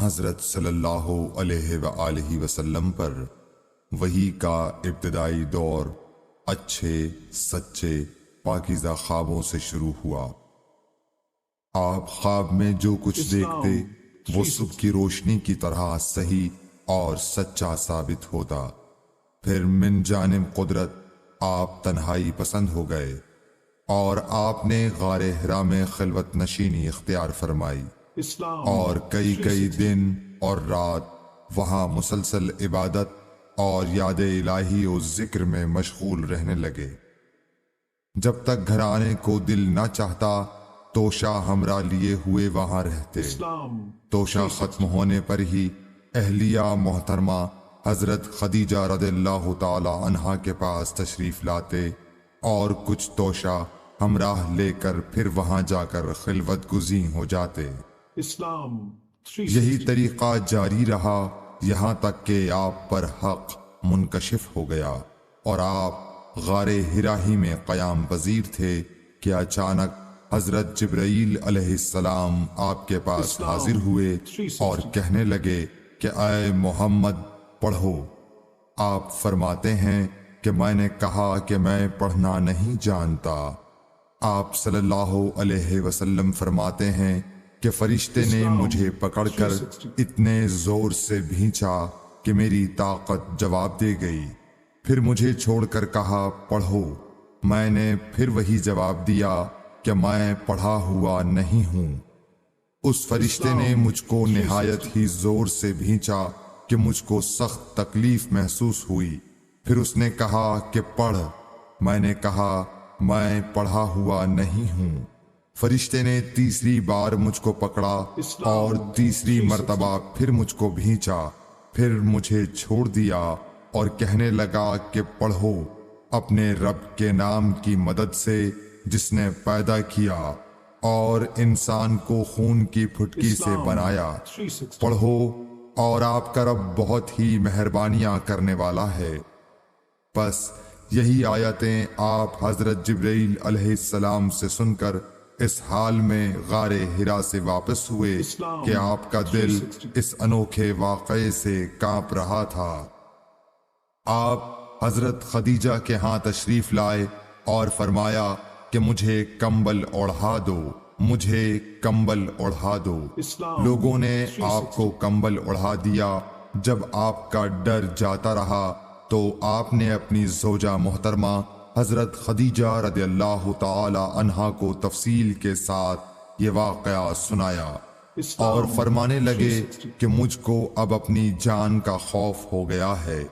حضرت صلی اللہ علیہ وآلہ وسلم پر وحی کا ابتدائی دور اچھے سچے پاکیزہ خوابوں سے شروع ہوا۔ آپ خواب میں جو کچھ دیکھتے وہ صبح کی روشنی کی طرح صحیح اور سچا ثابت ہوتا۔ پھر من جانب قدرت آپ تنہائی پسند ہو گئے اور آپ نے غار حرا میں خلوت نشینی اختیار فرمائی اور کئی دن اور رات وہاں مسلسل عبادت اور یاد الہی و ذکر میں مشغول رہنے لگے۔ جب تک گھر آنے کو دل نہ چاہتا توشہ ہمراہ لیے ہوئے وہاں رہتے۔ توشہ ختم ہونے پر ہی اہلیہ محترمہ حضرت خدیجہ رضی اللہ تعالی عنہا کے پاس تشریف لاتے اور کچھ توشہ ہمراہ لے کر پھر وہاں جا کر خلوت گزین ہو جاتے۔ یہی طریقہ جاری رہا یہاں تک کہ آپ پر حق منکشف ہو گیا اور آپ غار حرا ہی میں قیام پذیر تھے کہ اچانک حضرت جبرائیل علیہ السلام آپ کے پاس حاضر ہوئے اور کہنے لگے کہ اے محمد پڑھو۔ آپ فرماتے ہیں کہ میں نے کہا کہ میں پڑھنا نہیں جانتا۔ آپ صلی اللہ علیہ وسلم فرماتے ہیں کہ فرشتے نے مجھے پکڑ کر اتنے زور سے بھینچا کہ میری طاقت جواب دے گئی۔ پھر مجھے چھوڑ کر کہا پڑھو۔ میں نے پھر وہی جواب دیا کہ میں پڑھا ہوا نہیں ہوں۔ اس فرشتے نے مجھ کو نہایت ہی زور سے بھینچا کہ مجھ کو سخت تکلیف محسوس ہوئی۔ پھر اس نے کہا کہ پڑھ۔ میں نے کہا میں پڑھا ہوا نہیں ہوں۔ فرشتے نے تیسری بار مجھ کو پکڑا اور تیسری مرتبہ پھر مجھ کو بھینچا۔ پھر مجھے چھوڑ دیا اور کہنے لگا کہ پڑھو اپنے رب کے نام کی مدد سے جس نے پیدا کیا اور انسان کو خون کی پھٹکی سے بنایا۔ پڑھو اور آپ کا رب بہت ہی مہربانیاں کرنے والا ہے۔ بس یہی آیتیں آپ حضرت جبرائیل علیہ السلام سے سن کر اس حال میں غار حرا سے واپس ہوئے کہ آپ کا دل اس انوکھے واقعے سے کانپ رہا تھا۔ آپ حضرت خدیجہ کے ہاں تشریف لائے اور فرمایا کہ مجھے کمبل اوڑھا دو، مجھے کمبل اوڑھا دو۔ لوگوں نے آپ کو کمبل اوڑھا دیا۔ جب آپ کا ڈر جاتا رہا تو آپ نے اپنی زوجہ محترمہ حضرت خدیجہ رضی اللہ تعالی عنہا کو تفصیل کے ساتھ یہ واقعہ سنایا اور فرمانے لگے کہ مجھ کو اب اپنی جان کا خوف ہو گیا ہے۔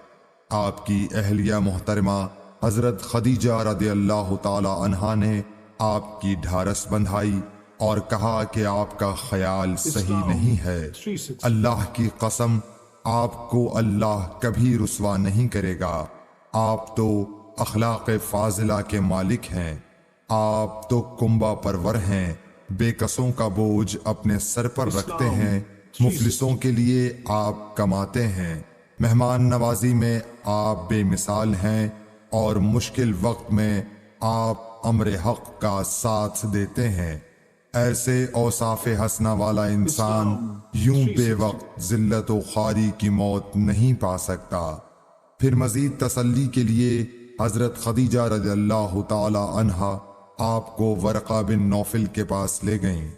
آپ کی اہلیہ محترمہ حضرت خدیجہ رضی اللہ تعالی عنہا نے آپ کی ڈھارس بندھائی اور کہا کہ آپ کا خیال صحیح نہیں ہے۔ اللہ کی قسم آپ کو اللہ کبھی رسوا نہیں کرے گا۔ آپ تو اخلاق فاضلہ کے مالک ہیں۔ آپ تو کنبہ پرور ہیں، بے کسوں کا بوجھ اپنے سر پر رکھتے ہیں، مفلسوں کے لیے آپ کماتے ہیں، مہمان نوازی میں آپ بے مثال ہیں اور مشکل وقت میں آپ امر حق کا ساتھ دیتے ہیں۔ ایسے اوصاف حسنہ والا انسان یوں بے وقت ذلت و خواری کی موت نہیں پا سکتا۔ پھر مزید تسلی کے لیے حضرت خدیجہ رضی اللہ تعالی عنہا آپ کو ورقہ بن نوفل کے پاس لے گئیں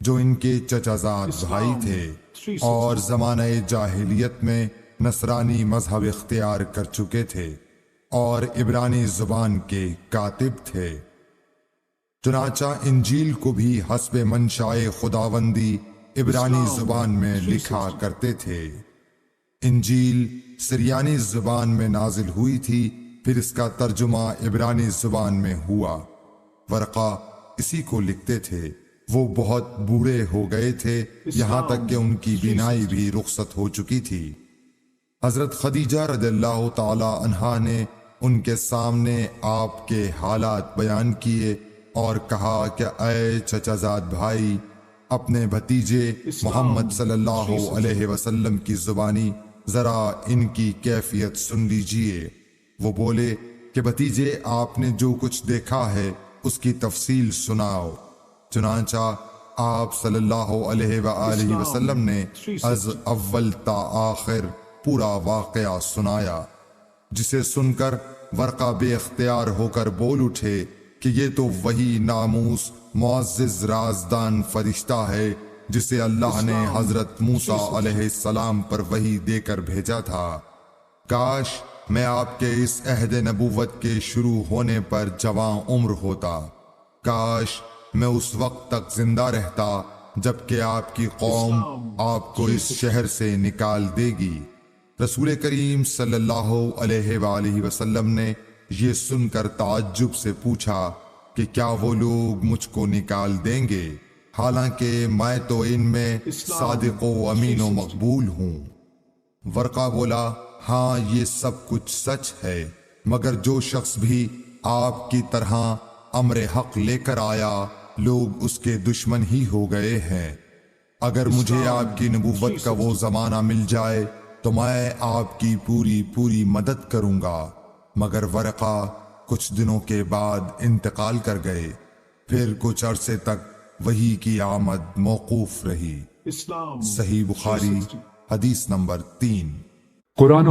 جو ان کے چچا زاد بھائی تھے اور زمانہ جاہلیت میں نصرانی مذہب اختیار کر چکے تھے اور عبرانی زبان کے کاتب تھے۔ چنانچہ انجیل کو بھی حسب منشائے خداوندی عبرانی زبان میں لکھا کرتے تھے۔ انجیل سریانی زبان میں نازل ہوئی تھی، پھر اس کا ترجمہ عبرانی زبان میں ہوا۔ ورقہ اسی کو لکھتے تھے۔ وہ بہت بوڑھے ہو گئے تھے، یہاں تک کہ ان کی بینائی بھی رخصت ہو چکی تھی۔ حضرت خدیجہ رضی اللہ تعالی عنہا نے ان کے سامنے آپ کے حالات بیان کیے اور کہا کہ اے چچا زاد بھائی، اپنے بھتیجے محمد صلی اللہ علیہ وسلم کی زبانی ذرا ان کی کیفیت سن لیجئے۔ وہ بولے کہ بھتیجے، آپ نے جو کچھ دیکھا ہے اس کی تفصیل سناؤ۔ چنانچہ آپ صلی اللہ علیہ وآلہ وسلم نے از اول تا آخر پورا واقعہ سنایا، جسے سن کر ورقہ بے اختیار ہو کر بول اٹھے کہ یہ تو وہی ناموس معزز رازدان فرشتہ ہے جسے اللہ نے حضرت موسیٰ علیہ السلام پر وحی دے کر بھیجا تھا۔ کاش میں آپ کے اس عہد نبوت کے شروع ہونے پر جوان عمر ہوتا، کاش میں اس وقت تک زندہ رہتا جبکہ آپ کی قوم آپ کو اس شہر سے نکال دے گی۔ رسول کریم صلی اللہ علیہ وآلہ وسلم نے یہ سن کر تعجب سے پوچھا کہ کیا وہ لوگ مجھ کو نکال دیں گے، حالانکہ میں تو ان میں صادق و امین و مقبول ہوں؟ ورقہ بولا، ہاں یہ سب کچھ سچ ہے، مگر جو شخص بھی آپ کی طرح امر حق لے کر آیا لوگ اس کے دشمن ہی ہو گئے ہیں۔ اگر مجھے آپ کی نبوت کا وہ زمانہ مل جائے تو میں آپ کی پوری مدد کروں گا، مگر ورقہ کچھ دنوں کے بعد انتقال کر گئے، پھر کچھ عرصے تک وحی کی آمد موقوف رہی۔ صحیح بخاری حدیث نمبر 3۔ قرآن